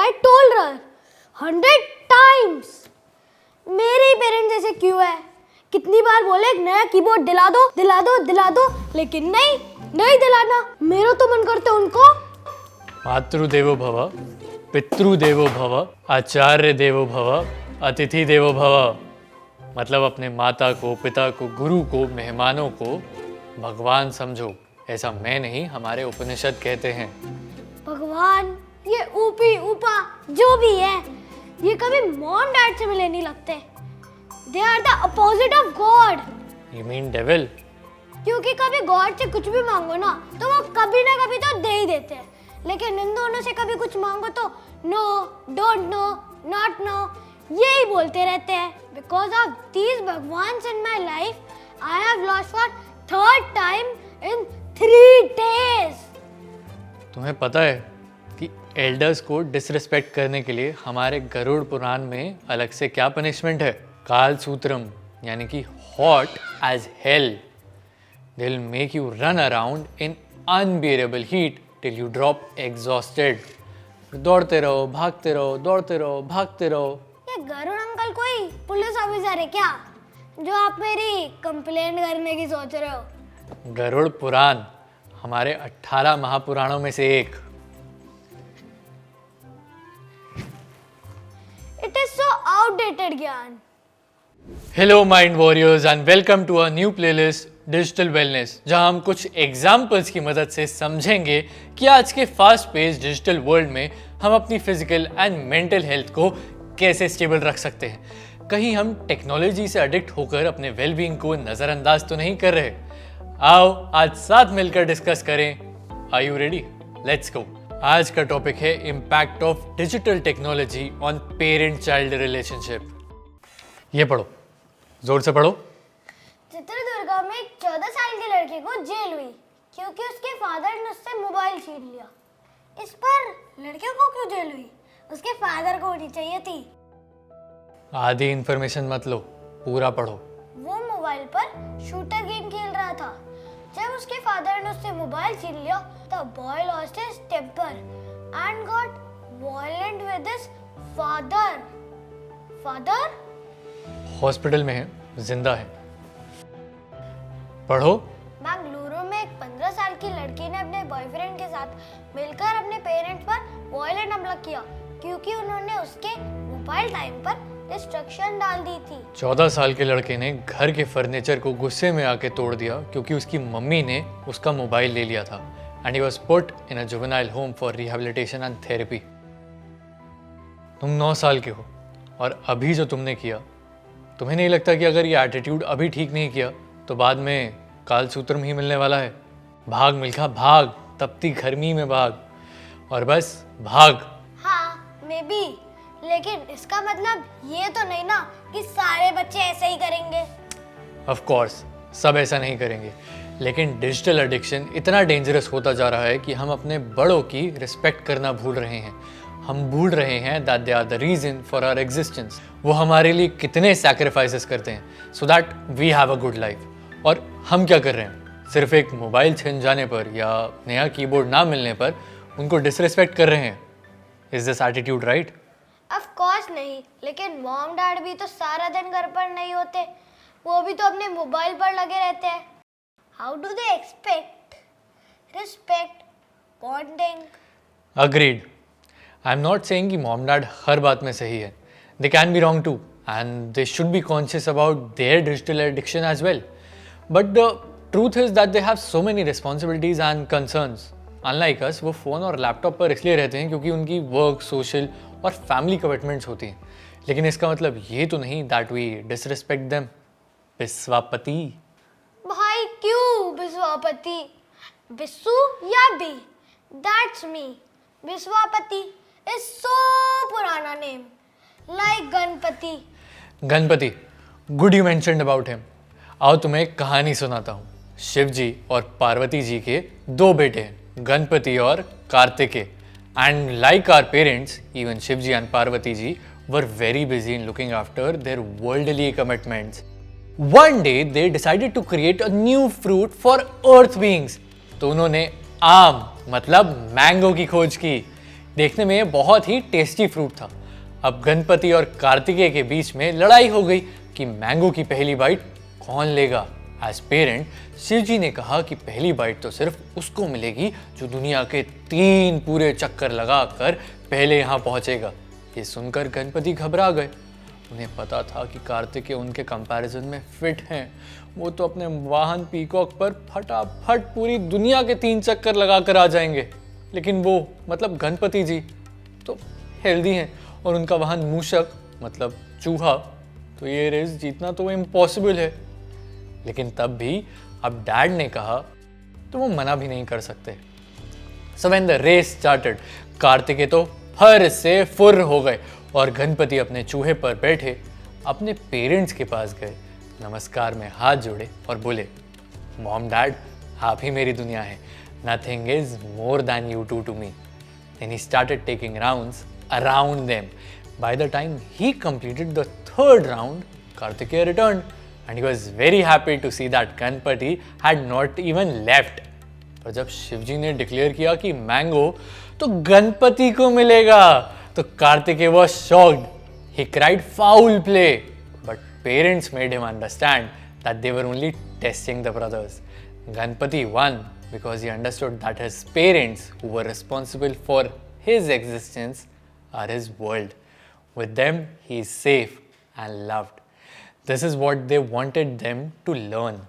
I told her 100 times. मेरे ही parents जैसे क्यों है? कितनी बार बोले एक नया कीबोर्ड दिला दो दिला दो दिला दो, लेकिन नहीं दिलाना। मेरा तो मन करता उनको मातृदेवो भव, पितृदेवो भव, आचार्य देवो भव, अतिथि देवो भव। मतलब अपने माता को, पिता को, गुरु को, मेहमानों को भगवान समझो। ऐसा मैं नहीं, हमारे उपनिषद कहते हैं। भगवान, ये ऊपी ऊपा जो भी है, ये कभी मॉम डैड से मिले नहीं लगते। They are the opposite of God. You mean devil? क्योंकि कभी गॉड से कुछ भी मांगो ना, तो वो कभी ना कभी तो दे ही देते हैं, लेकिन इन दोनों से कभी कुछ मांगो तो no, don't know, not no, यही बोलते रहते हैं। बिकॉज ऑफ दीज भगवान्स in my life I have lost for third time in 3 days। तुम्हें पता है कि एल्डर्स को डिसरिस्पेक्ट करने के लिए हमारे गरुड़ पुराण में अलग से क्या पनिशमेंट है? काल सूत्रम, यानी कि hot as hell. They will make you run around in unbearable heat till you drop exhausted. दौड़ते रहो, भागते रहो, दौड़ते रहो, भागते रहो। ये गरुड़ अंकल कोई पुलिस ऑफिसर है क्या, जो आप मेरी कंप्लेंट करने की सोच रहे हो? गरुड़ पुराण हमारे 18 महापुराणों में से एक। It is so outdated gyan. Hello mind warriors and welcome to a new playlist digital wellness, जहां हम कुछ एग्जाम्पल्स की मदद से समझेंगे कि आज के फास्ट पेस डिजिटल वर्ल्ड में हम अपनी फिजिकल एंड मेंटल हेल्थ को कैसे स्टेबल रख सकते हैं। कहीं हम टेक्नोलॉजी से एडिक्ट होकर अपने वेलबींग को नज़रअंदाज तो नहीं कर रहे? आओ आज साथ मिलकर डिस्कस करें। Are you ready? Let's go. आज का टॉपिक है impact of digital technology on parent child relationship. ये पढ़ो, जोर से पढ़ो। चित्रदुर्गा में एक 14 साल के लड़के को जेल हुई क्योंकि उसके फादर ने उससे मोबाइल छीन लिया। इस पर लड़के को क्यों जेल हुई? उसके फादर को होनी चाहिए थी। आधी इंफॉर्मेशन मत लो, पूरा पढ़ो। वो मोबाइल पर शूटर गेम खेल रहा था। जब उसके फादर ने उससे मोबाइल छीन लिया, the boy lost his temper and got violent with his father. Father? Hospital में है, जिंदा है। पढ़ो। बेंगलुरु में एक 15 साल की लड़की ने अपने बॉयफ्रेंड के साथ मिलकर अपने पेरेंट्स पर वायलेंट हमला किया क्योंकि उन्होंने उसके मोबाइल टाइम पर रिस्ट्रिक्शन डाल दी थी। 14 साल के लड़के ने घर के फर्नीचर को गुस्से में आके तोड़ दिया क्योंकि उसकी मम्मी ने उसका मोबाइल ले लिया था। And he was put in a juvenile home for rehabilitation and therapy. तुम 9 साल के हो और अभी जो तुमने किया, तुम्हें नहीं लगता कि अगर ये एटीट्यूड अभी ठीक नहीं किया तो बाद में काल सूत्रम ही मिलने वाला है? भाग मिल्खा भाग, तपती गर्मी में भाग, और बस भाग। हाँ, मे बी, लेकिन इसका मतलब ये तो नहीं ना कि सारे बच्चे ऐसे ही करेंगे। ऑफ कोर्स सब ऐसा नहीं करेंगे, लेकिन डिजिटल एडिक्शन इतना डेंजरस होता जा रहा है कि हम अपने बड़ों की रिस्पेक्ट करना भूल रहे हैं। हम भूल रहे हैं that they are the reason for our existence. वो हमारे लिए कितने सैक्रिफाइसेस करते हैं so that we have a good life. और हम क्या कर रहे हैं? सिर्फ एक मोबाइल छिन जाने पर या नया कीबोर्ड ना मिलने पर उनको डिसरिस्पेक्ट कर रहे हैं। Is this attitude right? Of course नहीं, लेकिन मॉम डैड भी तो सारा दिन घर पर नहीं होते, वो भी तो अपने मोबाइल पर लगे रहते हैं। How do they expect respect, bonding? Agreed. I am not saying कि मॉम डैड हर बात में सही है। They can be wrong too and they should be conscious about their digital addiction as well. But the truth is that they have so many responsibilities and concerns. Unlike us, वो phone और laptop पर इसलिए रहते हैं क्योंकि उनकी work, social और family commitments होती हैं। लेकिन इसका मतलब ये तो नहीं that we disrespect them. Biswapati. भाई क्यों बिस्वापति? बिस्सू या B? That's me. Biswapati is so पुराना name, like Ganpati. Ganpati, good you mentioned about him. आओ तुम्हें एक कहानी सुनाता हूँ। शिव जी और पार्वती जी के 2 बेटे हैं, गणपति और Kartikeya. And like our parents, even Shivji and Parvati ji were very busy in looking after their worldly commitments. One day they decided to create a new fruit for earth beings. तो उन्होंने आम मतलब मैंगो की खोज की। देखने में ये बहुत ही टेस्टी फ्रूट था। अब गणपति और कार्तिकेय के बीच में लड़ाई हो गई कि मैंगो की पहली बाइट कौन लेगा। एज पेरेंट शिव जी ने कहा कि पहली बाइट तो सिर्फ उसको मिलेगी जो दुनिया के 3 पूरे चक्कर लगाकर पहले यहाँ पहुंचेगा। ये सुनकर गणपति घबरा गए। उन्हें पता था कि कार्तिकेय उनके कंपैरिजन में फिट हैं। वो तो अपने वाहन पीकॉक पर फटाफट पूरी दुनिया के 3 चक्कर लगाकर आ जाएंगे, लेकिन वो मतलब गणपति जी तो हेल्दी हैं और उनका वाहन मूषक मतलब चूहा, तो ये रेस जीतना तो इम्पॉसिबल है। लेकिन तब भी अब डैड ने कहा तो वो मना भी नहीं कर सकते। So when the race started, Kartikeya तो फर से फुर हो गए और गणपति अपने चूहे पर बैठे अपने पेरेंट्स के पास गए, नमस्कार में हाथ जोड़े और बोले, मॉम डैड आप ही मेरी दुनिया है, nothing is more than you to me. Then he started taking rounds around them. By the time he completed the 3rd round, Kartikeya returned and he was very happy to see that Ganpati had not even left. पर जब शिवजी ने declare किया कि mango तो गणपति को मिलेगा तो Kartikeya was shocked. He cried foul play, but parents made him understand that they were only testing the brothers. Ganpati won because he understood that his parents, who were responsible for his existence, are his world. With them, he is safe and loved. This is what they wanted them to learn.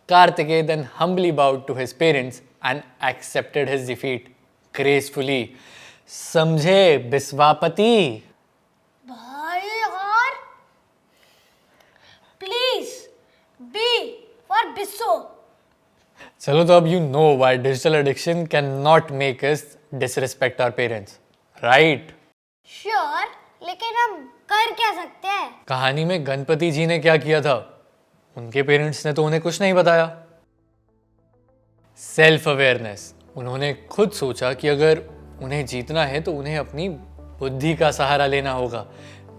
Kartikeya then humbly bowed to his parents and accepted his defeat gracefully. समझे बिस्वापति? भाई और please be for बिस्सो। चलो तो अब you know why digital addiction cannot make us disrespect our parents, right? Sure, लेकिन हम कर क्या सकते हैं? कहानी में गणपति जी ने क्या किया था? उनके पेरेंट्स ने तो उन्हें कुछ नहीं बताया। Self awareness. उन्होंने खुद सोचा कि अगर उन्हें जीतना है तो उन्हें अपनी बुद्धि का सहारा लेना होगा।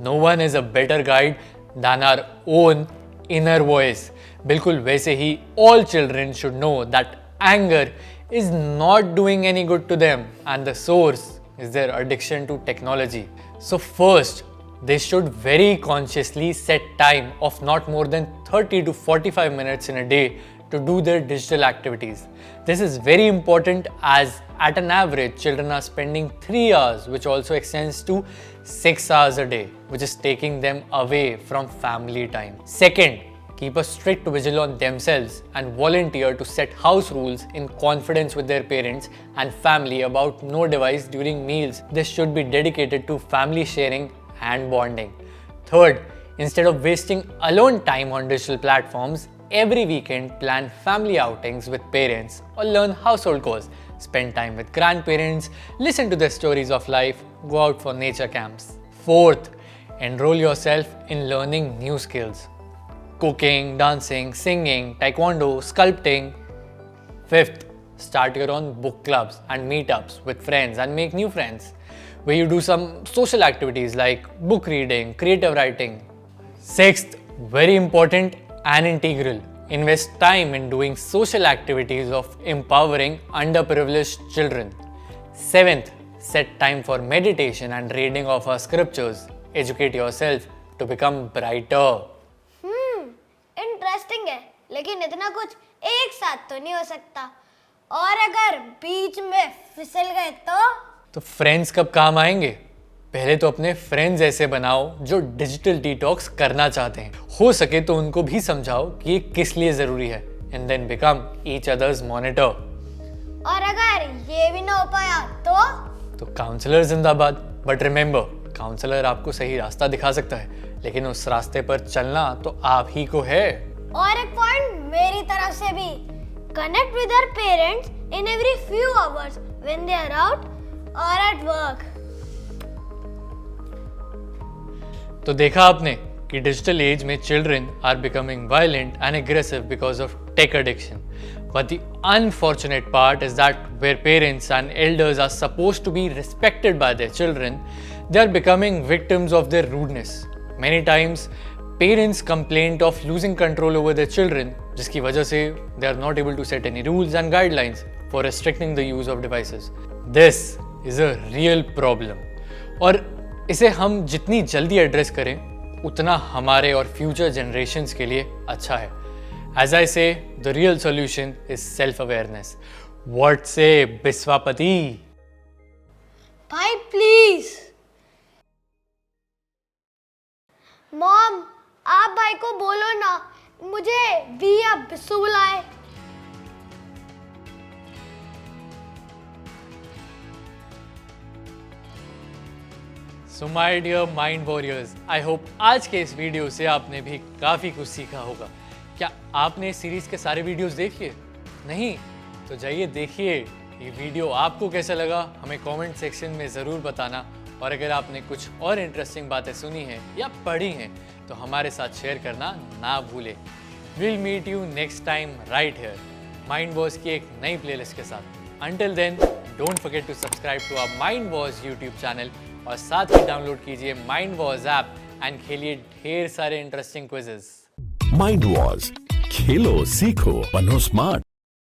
No one is a better guide than our own inner voice. बिल्कुल वैसे ही all children should know that anger is not doing any good to them and the source is their addiction to technology. So first, they should very consciously set time of not more than 30 to 45 minutes in a day to do their digital activities. This is very important as at an average, children are spending 3 hours, which also extends to 6 hours a day, which is taking them away from family time. Second, keep a strict vigil on themselves and volunteer to set house rules in confidence with their parents and family about no device during meals. This should be dedicated to family sharing and bonding. Third, instead of wasting alone time on digital platforms, every weekend plan family outings with parents or learn household chores. Spend time with grandparents, listen to their stories of life, go out for nature camps. Fourth, enroll yourself in learning new skills. Cooking, dancing, singing, taekwondo, sculpting. Fifth, start your own book clubs and meetups with friends and make new friends, where you do some social activities like book reading, creative writing. Sixth, very important and integral, invest time in doing social activities of empowering underprivileged children. Seventh, set time for meditation and reading of our scriptures. Educate yourself to become brighter. Interesting है, लेकिन इतना कुछ एक साथ तो नहीं हो सकता। और अगर बीच में फिसल गए तो फ्रेंड्स कब काम आएंगे? पहले तो अपने फ्रेंड्स ऐसे बनाओ जो डिजिटल डिटॉक्स करना चाहते हैं। हो सके तो उनको भी समझाओ कि ये किस लिए जरूरी है, and then become each other's monitor. और अगर ये भी ना हो पाया तो काउंसलर जिंदाबाद। बट रिमेंबर, काउंसलर आपको सही रास्ता दिखा सकता है, लेकिन उस रास्ते पर चलना तो आप ही को है। और एक पॉइंट मेरी तरफ से भी, connect with our parents in every few hours when they are out और एट वर्क। तो देखा आपने कि डिजिटल एज में children are becoming violent and aggressive because of tech addiction. But the unfortunate part is that where parents and elders are supposed to be respected by their children, they are becoming victims of their rudeness. Many times, parents complain of losing control over their children, जिसकी वजह से they are not able to set any rules and guidelines for restricting the use of devices. This is a real problem और इसे हम जितनी जल्दी address करें उतना हमारे और फ्यूचर जनरेशन्स के लिए अच्छा है. As I say, the real solution is self-awareness. What say, बिस्वापति? भाई प्लीज. मॉम, आप भाई को बोलो ना मुझे वी या बिस्सू बुलाए. So my dear mind warriors, I hope आज के इस वीडियो से आपने भी काफ़ी कुछ सीखा होगा. क्या आपने इस सीरीज के सारे वीडियोस देखिए? नहीं? तो जाइए देखिए. ये वीडियो आपको कैसा लगा हमें कमेंट सेक्शन में ज़रूर बताना. और अगर आपने कुछ और इंटरेस्टिंग बातें सुनी हैं या पढ़ी हैं तो हमारे साथ शेयर करना ना भूलें. Will meet you next time right here mind wars की एक नई प्लेलिस्ट के साथ. Until then don't forget to subscribe to our mind wars YouTube channel और साथ ही डाउनलोड कीजिए माइंड वॉर्स ऐप एंड खेलिए ढेर सारे इंटरेस्टिंग क्विजेस. माइंड वॉर्स, खेलो सीखो बनो स्मार्ट.